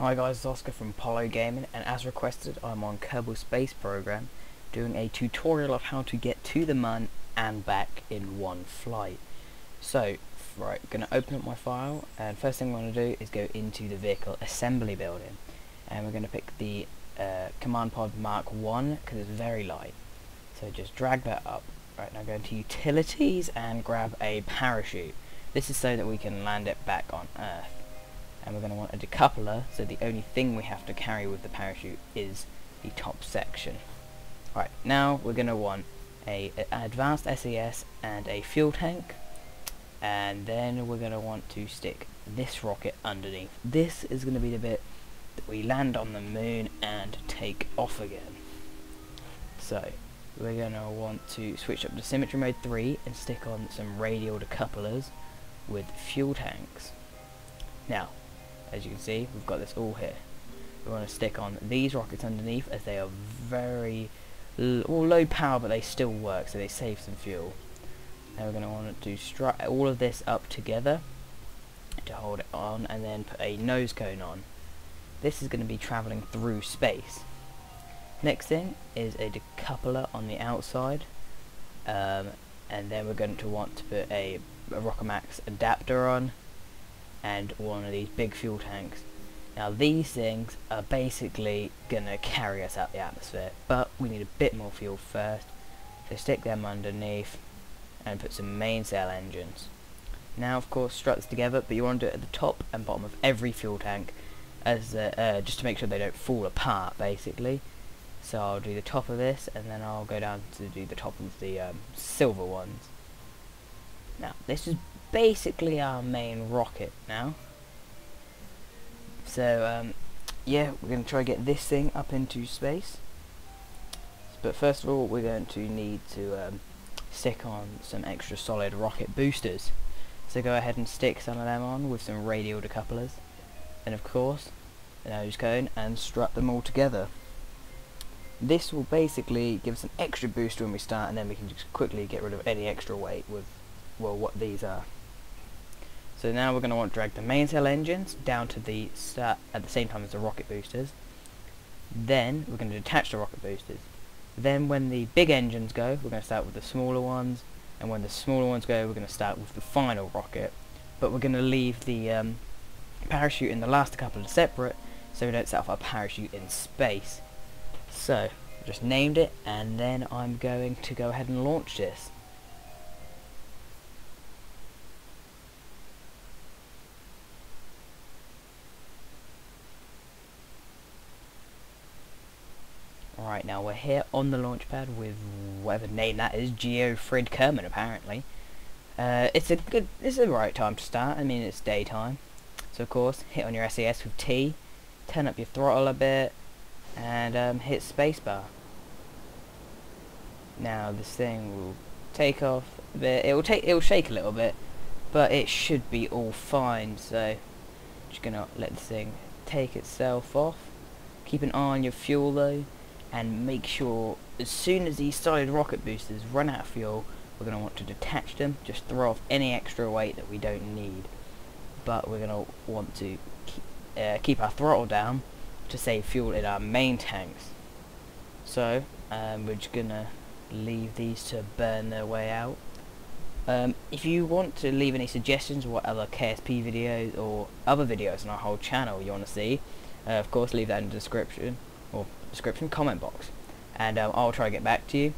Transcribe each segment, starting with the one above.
Hi guys, it's Oscar from Polo Gaming, and as requested I'm on Kerbal space program doing a tutorial of how to get to the Moon and back in one flight. So, right, gonna open up my file, and first thing I'm gonna do is go into the vehicle assembly building, and we're gonna pick the Command Pod Mark 1 because it's very light. So just drag that up. Right, now go into utilities and grab a parachute. This is so that we can land it back on Earth. And we're going to want a decoupler, so the only thing we have to carry with the parachute is the top section. Right, now we're going to want an advanced SES and a fuel tank, and then we're going to want to stick this rocket underneath. This is going to be the bit that we land on the moon and take off again. So we're going to want to switch up to symmetry mode 3 and stick on some radial decouplers with fuel tanks. Now, as you can see, we've got this all here. We want to stick on these rockets underneath, as they are very low power, but they still work, so they save some fuel. Now we're going to want to strut all of this up together to hold it on, and then put a nose cone on. This is going to be travelling through space. Next thing is a decoupler on the outside, and then we're going to want to put a Rockomax adapter on, and one of these big fuel tanks. Now these things are basically gonna carry us out the atmosphere, but we need a bit more fuel first, so stick them underneath and put some mainsail engines. Now of course strut this together, but you want to do it at the top and bottom of every fuel tank, as just to make sure they don't fall apart basically. So I'll do the top of this, and then I'll go down to do the top of the silver ones. Now this is basically our main rocket now. So yeah, we're going to try to get this thing up into space. But first of all, we're going to need to stick on some extra solid rocket boosters. So go ahead and stick some of them on with some radial decouplers, and of course the nose cone, and strut them all together. This will basically give us an extra boost when we start, and then we can just quickly get rid of any extra weight with, well, what these are. So now we're going to want to drag the mainsail engines down to the start at the same time as the rocket boosters. Then we're going to detach the rocket boosters. Then when the big engines go, we're going to start with the smaller ones, and when the smaller ones go, we're going to start with the final rocket. But we're going to leave the parachute and the last couple separate, so we don't set off our parachute in space. So I just named it, and then I'm going to go ahead and launch this. Right, now we're here on the launch pad with whatever name that is, Frid Kerman apparently. It's the right time to start. I mean, it's daytime. So of course, hit on your SES with T, turn up your throttle a bit, and hit spacebar. Now this thing will take off a bit. It'll shake a little bit, but it should be all fine. So just gonna let this thing take itself off. Keep an eye on your fuel though, and make sure as soon as these solid rocket boosters run out of fuel, we're going to want to detach them, just throw off any extra weight that we don't need. But we're going to want to keep our throttle down to save fuel in our main tanks. So we're just going to leave these to burn their way out. If you want to leave any suggestions of what other KSP videos or other videos on our whole channel you want to see, of course leave that in the description comment box, and I'll try to get back to you.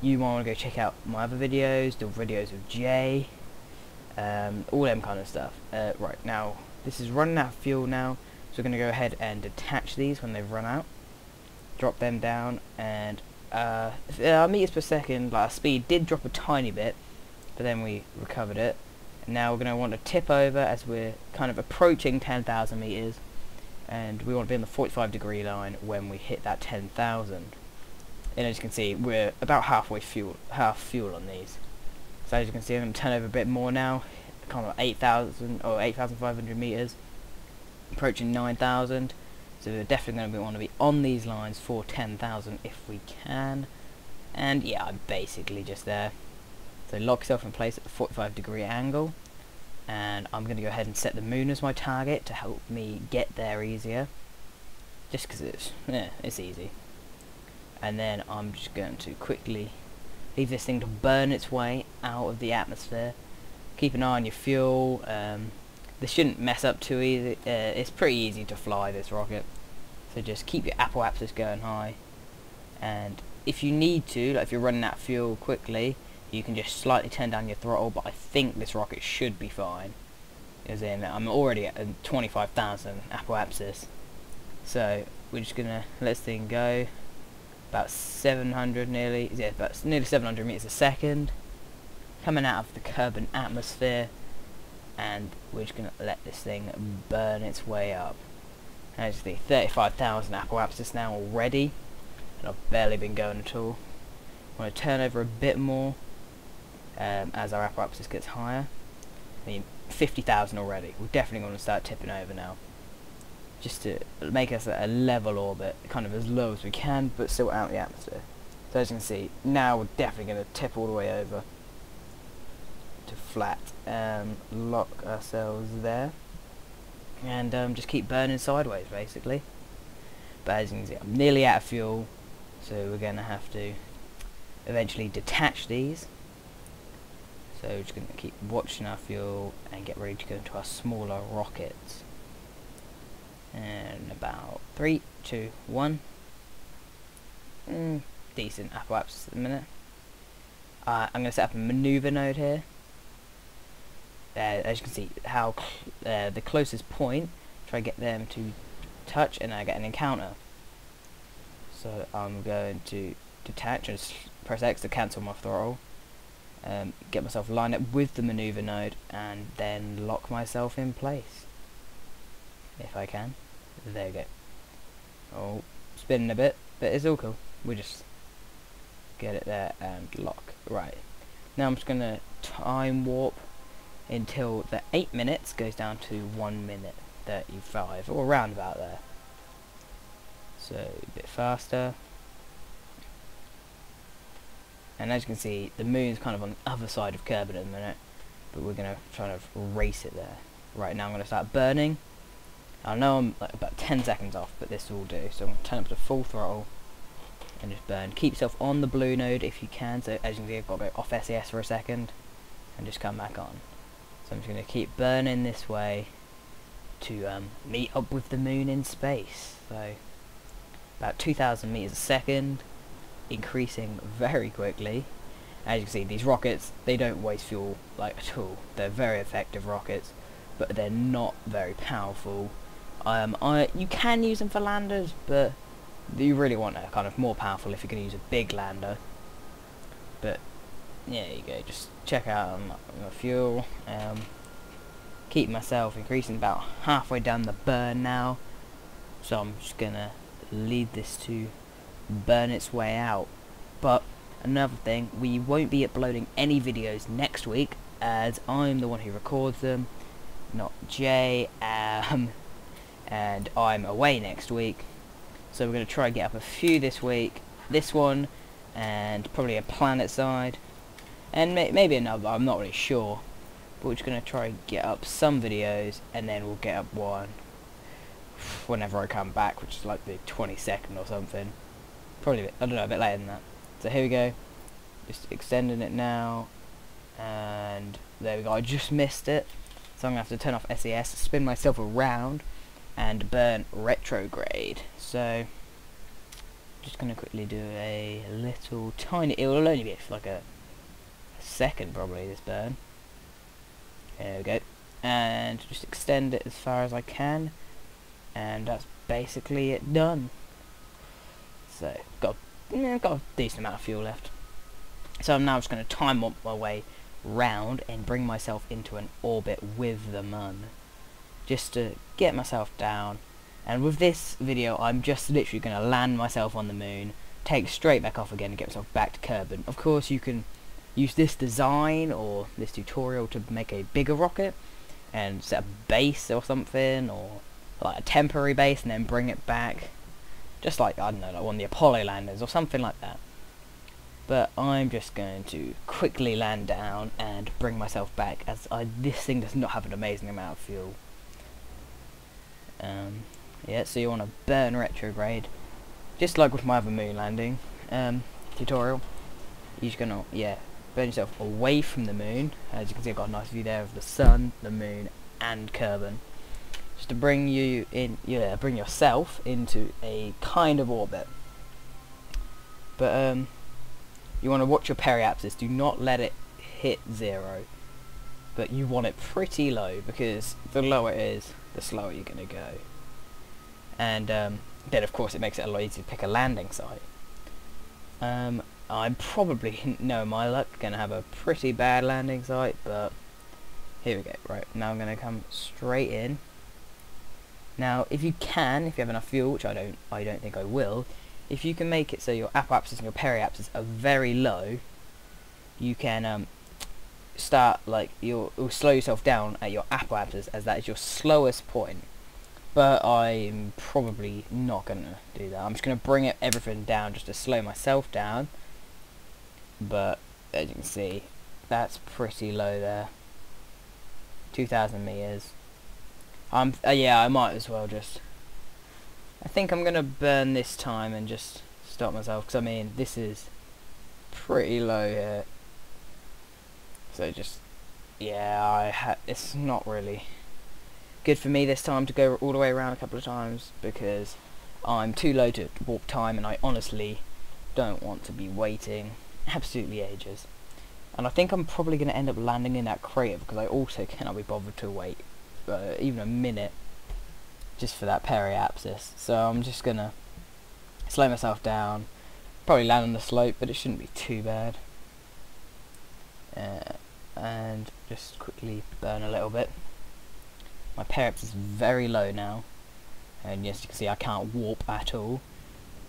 You might want to go check out my other videos, the videos of Jay, all them kind of stuff. Right, now this is running out of fuel now, so we're going to go ahead and detach these when they've run out, drop them down, and our meters per second, like our speed did drop a tiny bit, but then we recovered it. And now we're going to want to tip over as we're kind of approaching 10,000 meters, and we want to be on the 45-degree line when we hit that 10,000. And as you can see, we're about half fuel on these. So as you can see, I'm going to turn over a bit more now, kind of 8,000 or 8,500 meters, approaching 9,000. So we're definitely going to want to be on these lines for 10,000 if we can. And yeah, I'm basically just there. So lock yourself in place at the 45-degree angle, and I'm going to go ahead and set the moon as my target to help me get there easier, just because it's easy. And then I'm just going to quickly leave this thing to burn its way out of the atmosphere. Keep an eye on your fuel. This shouldn't mess up too easy. It's pretty easy to fly this rocket, so just keep your apoapsis going high, and if you need to, like if you're running out of fuel quickly, you can just slightly turn down your throttle, but I think this rocket should be fine, as in I'm already at 25,000 apoapsis. So we're just gonna let this thing go about 700 nearly, yeah, about nearly 700 meters a second, coming out of the Kerbal atmosphere, and we're just gonna let this thing burn its way up. As you see, 35,000 apoapsis now already, and I've barely been going at all. I want to turn over a bit more as our apoapsis gets higher. I mean, 50,000 already. We're definitely going to start tipping over now, just to make us at a level orbit, kind of as low as we can, but still out of the atmosphere. So as you can see, now we're definitely going to tip all the way over to flat, lock ourselves there, and just keep burning sideways basically. But as you can see, I'm nearly out of fuel, so we're going to have to eventually detach these. So we're just going to keep watching our fuel and get ready to go into our smaller rockets. And about 3, 2, 1. Decent apoapsis at the minute. I'm going to set up a maneuver node here. As you can see, how the closest point, try to get them to touch, and I get an encounter. So I'm going to detach and just press X to cancel my throttle. Get myself lined up with the maneuver node, and then lock myself in place. If I can. There we go. Oh, spinning a bit, but it's all cool. We just get it there and lock. Right. Now I'm just going to time warp until the 8 minutes goes down to 1 minute 35, or around about there. So a bit faster. And as you can see, the moon's kind of on the other side of Kerbal at the minute, but we're going to try to race it there. Right, now I'm going to start burning. I know I'm like about 10 seconds off, but this will do. So I'm going to turn up to full throttle and just burn. Keep yourself on the blue node if you can. So as you can see, I've got to go off SES for a second and just come back on. So I'm just going to keep burning this way to meet up with the moon in space. So about 2,000 meters a second, increasing very quickly. As you can see, these rockets, they don't waste fuel like at all. They're very effective rockets, but they're not very powerful. You can use them for landers, but you really want a kind of more powerful if you're going to use a big lander. But yeah, there you go. Just check out my fuel. Keep myself increasing about halfway down the burn now. So I'm just gonna leave this to burn its way out. But another thing, we won't be uploading any videos next week, as I'm the one who records them, not Jay, and I'm away next week. So we're going to try and get up a few this week. This one, and probably a planet side, and maybe another, I'm not really sure. But we're just going to try and get up some videos, and then we'll get up one whenever I come back, which is like the 22nd or something. Probably, I don't know, a bit later than that. So here we go. Just extending it now. And there we go. I just missed it. So I'm going to have to turn off SES, spin myself around, and burn retrograde. So just going to quickly do a little tiny, it will only be for like a second probably, this burn. There we go. And just extend it as far as I can, and that's basically it done. So got a decent amount of fuel left. So I'm now just going to time up my way round and bring myself into an orbit with the moon, just to get myself down. And with this video, I'm just literally going to land myself on the moon, take straight back off again, and get myself back to Kerbal. Of course, you can use this design or this tutorial to make a bigger rocket and set a base or something, or like a temporary base, and then bring it back, just like, I don't know, like one of the Apollo landers or something like that. But I'm just going to quickly land down and bring myself back, as this thing does not have an amazing amount of fuel. Yeah, so you want to burn retrograde, just like with my other moon landing tutorial. You're just gonna, yeah, burn yourself away from the moon. As you can see, I've got a nice view there of the sun, the moon, and Kerbal, just to bring you in, bring yourself into a kind of orbit. But you want to watch your periapsis. Do not let it hit 0, but you want it pretty low, because the lower it is, the slower you're gonna go. And then of course it makes it a lot easier to pick a landing site. I'm probably, no my luck, gonna have a pretty bad landing site, but here we go. Right, now I'm gonna come straight in. Now if you can, if you have enough fuel, which I don't think I will, if you can make it so your apoapsis and your periapsis are very low, you can start, like, you'll slow yourself down at your apoapsis, as that is your slowest point. But I'm probably not gonna do that. I'm just gonna bring everything down just to slow myself down. But as you can see, that's pretty low there. 2,000 meters. Yeah, I might as well just. I think I'm gonna burn this time and just stop myself, because I mean this is pretty low here. So just, yeah, it's not really good for me this time to go all the way around a couple of times, because I'm too low to warp time, and I honestly don't want to be waiting absolutely ages. And I think I'm probably going to end up landing in that crater, because I also cannot be bothered to wait even a minute just for that periapsis. So I'm just going to slow myself down, probably land on the slope, but it shouldn't be too bad. And just quickly burn a little bit. My periapsis is very low now, and yes, you can see I can't warp at all,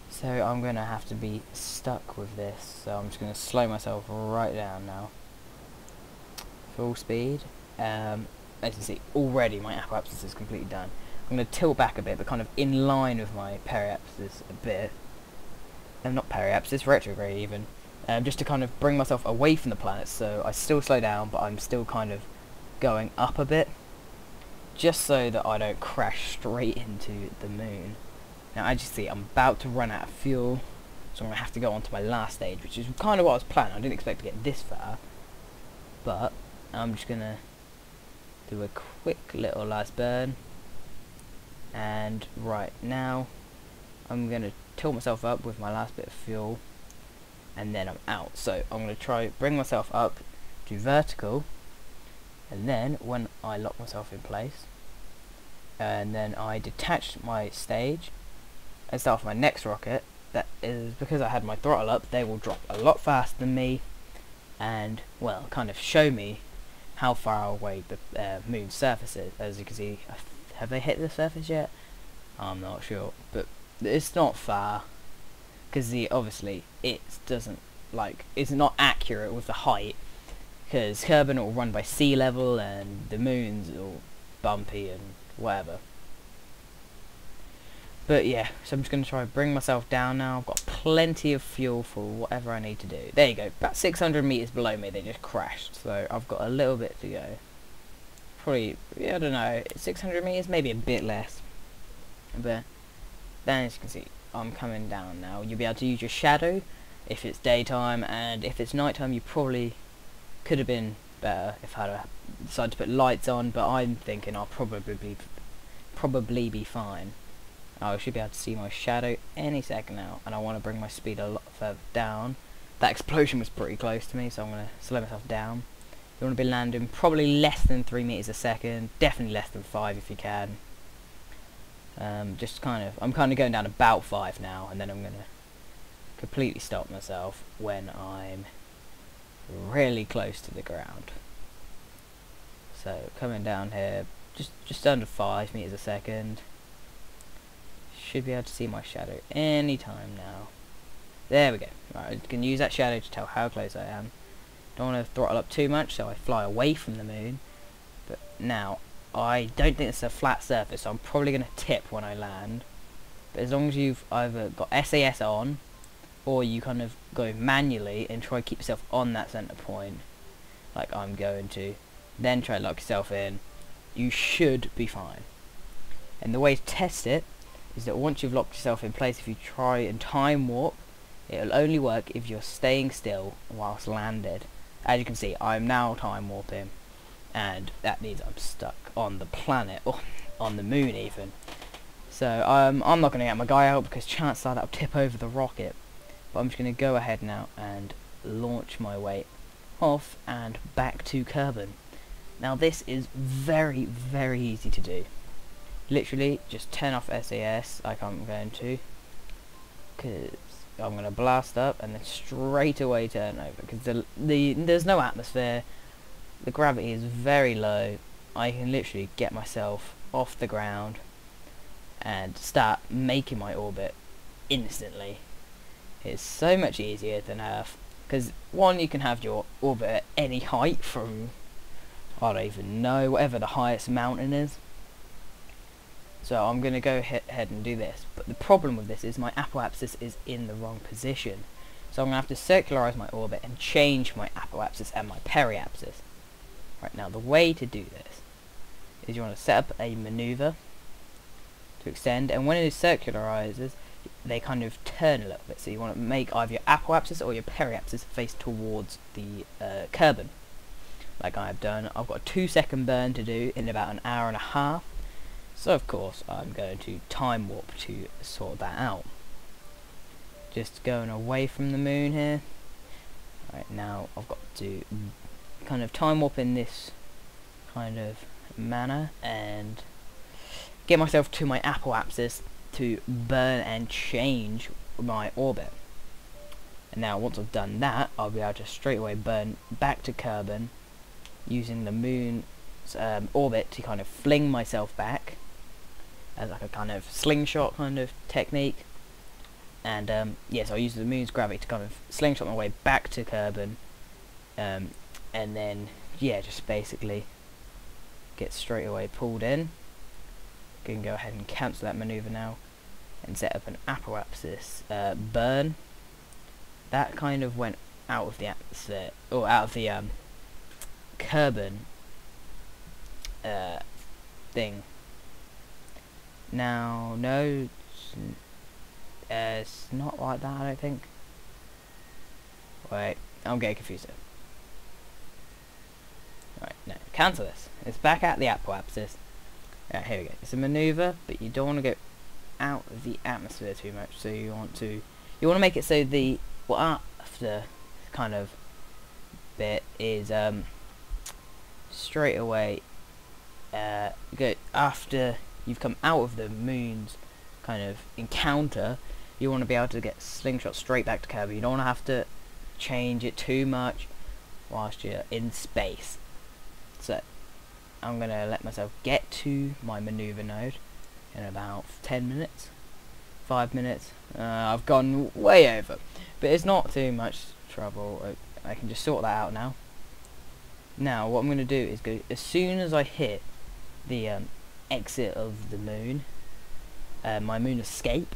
so I'm going to have to be stuck with this. So I'm just going to slow myself right down now, full speed. As you can see, already my apoapsis is completely done. I'm going to tilt back a bit, but kind of in line with my periapsis a bit, and not periapsis, retrograde even, just to kind of bring myself away from the planet. So I still slow down, but I'm still kind of going up a bit, just so that I don't crash straight into the moon. Now as you see, I'm about to run out of fuel, so I'm going to have to go on to my last stage, which is kind of what I was planning. I didn't expect to get this far, but I'm just going to do a quick little last burn. And right now I'm going to tilt myself up with my last bit of fuel, and then I'm out. So I'm going to try bring myself up to vertical, and then when I lock myself in place, and then I detach my stage and start off my next rocket, that is because I had my throttle up, they will drop a lot faster than me, and well, kind of show me how far away the moon's surface is. As you can see, have they hit the surface yet? I'm not sure, but it's not far, because obviously it doesn't, like, it's not accurate with the height, because Kerbal will run by sea level and the moon's all bumpy and whatever. But yeah, so I'm just going to try and bring myself down now. I've got plenty of fuel for whatever I need to do. There you go, about 600 meters below me they just crashed, so I've got a little bit to go. Probably, yeah, I don't know, 600 meters, maybe a bit less. But then as you can see, I'm coming down now. You'll be able to use your shadow if it's daytime, and if it's nighttime you probably could have been better if I had decided to put lights on, but I'm thinking I'll probably be fine. I should be able to see my shadow any second now, and I want to bring my speed a lot further down. That explosion was pretty close to me, so I'm going to slow myself down. You want to be landing probably less than 3 meters a second, definitely less than 5 if you can. Just kind of, I'm kind of going down about 5 now, and then I'm going to completely stop myself when I'm really close to the ground. So coming down here, just under 5 meters a second. Should be able to see my shadow anytime now. There we go. Right, I can use that shadow to tell how close I am. Don't want to throttle up too much, so I fly away from the moon. But now, I don't think it's a flat surface, so I'm probably going to tip when I land. But as long as you've either got SAS on, or you kind of go manually and try to keep yourself on that center point, like I'm going to, then try to lock yourself in, you should be fine. And the way to test it is that once you've locked yourself in place, if you try and time warp, it'll only work if you're staying still whilst landed. As you can see, I'm now time warping, and that means I'm stuck on the planet, or on the moon even. So I'm not going to get my guy out because chances are that'll tip over the rocket. But I'm just going to go ahead now and launch my way off and back to Kerbal. Now this is very, very easy to do. Literally just turn off SAS like I'm going to, because I'm going to blast up and then straight away turn over, because there's no atmosphere, the gravity is very low. I can literally get myself off the ground and start making my orbit instantly. It's so much easier than Earth, because one, you can have your orbit at any height from, I don't even know, whatever the highest mountain is. So I'm going to go ahead and do this, but the problem with this is my apoapsis is in the wrong position. So I'm going to have to circularize my orbit and change my apoapsis and my periapsis. Right, now the way to do this is you want to set up a maneuver to extend, and when it circularizes, they kind of turn a little bit. So you want to make either your apoapsis or your periapsis face towards the Kerbal, like I have done. I've got a 2-second burn to do in about an hour and a half. So of course I'm going to time warp to sort that out. Just going away from the moon here. Right, now I've got to kind of time warp in this kind of manner and get myself to my apoapsis to burn and change my orbit. And now once I've done that, I'll be able to straight away burn back to Kerbal using the moon's orbit to kind of fling myself back as like a kind of slingshot kind of technique. And yes, I'll use the moon's gravity to kind of slingshot my way back to Kerbal, and then yeah, just basically get straight away pulled in. Can go ahead and cancel that maneuver now and set up an apoapsis burn. That kind of went out of the atmosphere, or out of the Kerbal thing. Now, no, it's not like that, I don't think. Wait, I'm getting confused here. Right, no, cancel this. It's back at the apoapsis. Right, here we go. It's a maneuver, but you don't want to go out of the atmosphere too much. So you want to make it so the after kind of bit is straight away. Go after you've come out of the moon's kind of encounter. You want to be able to get slingshot straight back to Kerbal. You don't want to have to change it too much whilst you're in space. So I'm going to let myself get to my maneuver node in about 10 minutes, 5 minutes. I've gone way over, but it's not too much trouble. I can just sort that out now. Now what I'm going to do is go, as soon as I hit the exit of the moon, my moon escape,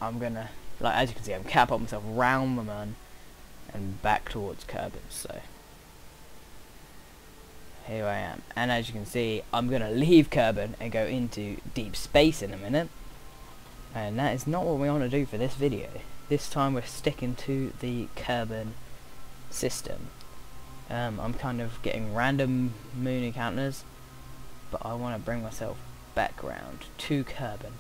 I'm going to, like as you can see, I'm catapulting myself round the moon and back towards Kerbal. So here I am, and as you can see, I'm going to leave Kerbal and go into deep space in a minute, and that is not what we want to do for this video. This time we're sticking to the Kerbal system. I'm kind of getting random moon encounters, but I want to bring myself back around to Kerbal.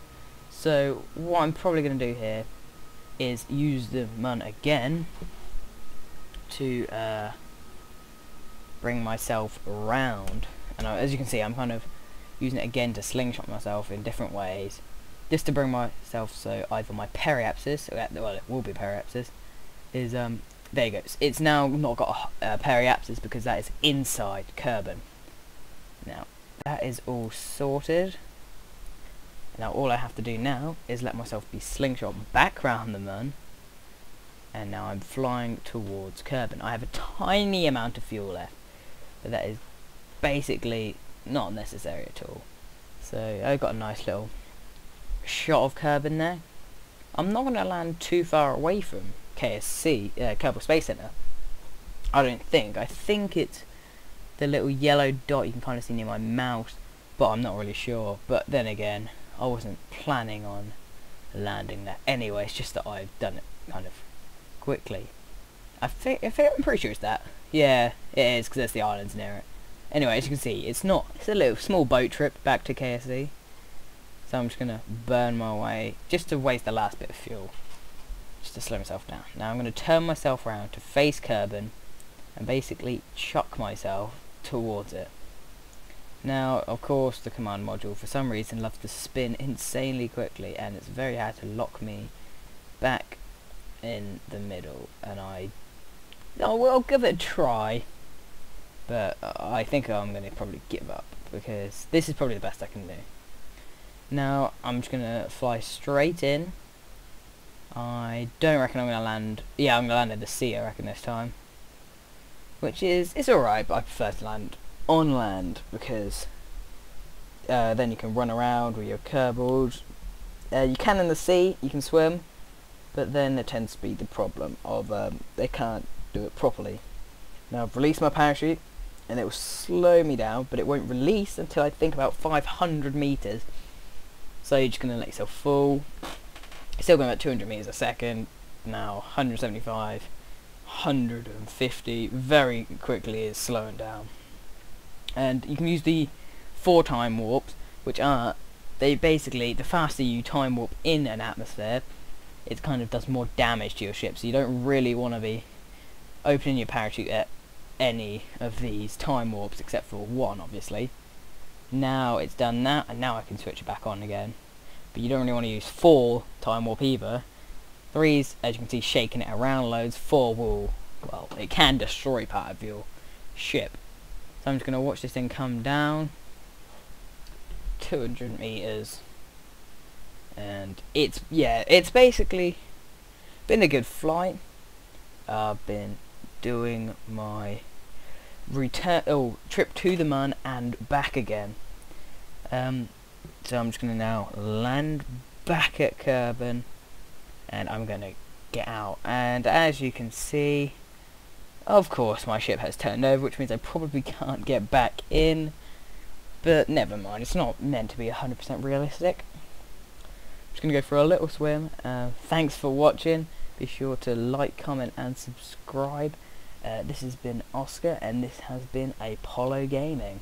So what I'm probably going to do here is use the moon again to bring myself around, and as you can see, I'm kind of using it again to slingshot myself in different ways, just to bring myself so either my periapsis, well it will be periapsis, is there you go. It's now not got a periapsis because that is inside Kerbal. Now that is all sorted. Now all I have to do now is let myself be slingshot back round the moon, and now I'm flying towards Kerbal. I have a tiny amount of fuel left, but that is basically not necessary at all. So I've got a nice little shot of Kerbal there. I'm not going to land too far away from KSC, Kerbal Space Center. I don't think. I think it's the little yellow dot you can kind of see near my mouse, but I'm not really sure. But then again, I wasn't planning on landing there anyway. It's just that I've done it kind of quickly. I'm pretty sure it's that. Yeah, it is, because there's the islands near it. Anyway, as you can see, it's a little small boat trip back to KSC. So I'm just gonna burn my way just to waste the last bit of fuel, just to slow myself down. Now I'm gonna turn myself around to face Kerbal and basically chuck myself towards it. Now, of course, the command module for some reason loves to spin insanely quickly, and it's very hard to lock me back in the middle. And I'll give it a try, but I think I'm going to probably give up, because this is probably the best I can do. Now I'm just going to fly straight in. I don't reckon I'm going to land. Yeah, I'm going to land in the sea, I reckon, this time. Which is, it's alright, but I prefer to land on land, because then you can run around with your Kerbals. You can in the sea, you can swim, but then there tends to be the problem of they can't do it properly. Now I've released my parachute, and it will slow me down, but it won't release until I think about 500 meters. So you're just going to let yourself fall. It's still going about 200 meters a second. Now 175, 150, very quickly is slowing down. And you can use the 4 time warps, which are, they basically, the faster you time warp in an atmosphere, it kind of does more damage to your ship, so you don't really want to be opening your parachute at any of these time warps except for 1, obviously. Now it's done that, and now I can switch it back on again. But you don't really want to use 4 time warp either. 3's, as you can see, shaking it around loads. 4 will, well, it can destroy part of your ship. So I'm just going to watch this thing come down. 200 meters. And it's, yeah, it's basically been a good flight. I've been doing my trip to the Mun and back again. So I'm just going to now land back at Kerbal, and I'm going to get out. And as you can see, of course my ship has turned over, which means I probably can't get back in, but never mind, it's not meant to be 100% realistic. I'm just going to go for a little swim. Thanks for watching. Be sure to like, comment and subscribe. This has been Oscar, and this has been Apollo Gaming.